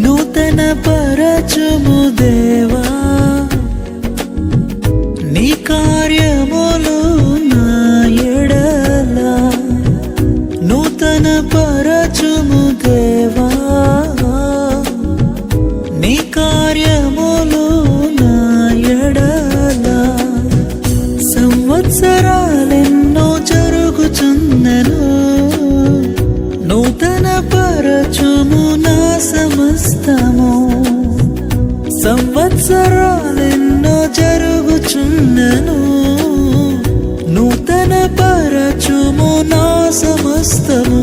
నూతన పరచుము దేవా నీ కార్యములు నా ఎడల నూతన పరచుము దేవా నీ కార్యములు నా ఎడల సంవత్సరాలెన్నో జరుగుచున్నను నూతన పరచుము నా సమస్తము సంవత్సరాలెన్నో జరుగుచున్నను నూతన పరచుము నా సమస్తము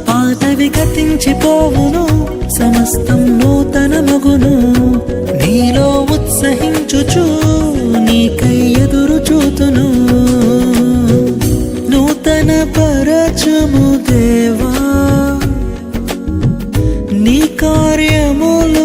పాతవి గతించిపోవును సమస్తం నూతన మగును నీలో ఉత్సహించుచు నీకై ఎదురు చూతును నూతన పరచుము దేవా నీ కార్యములు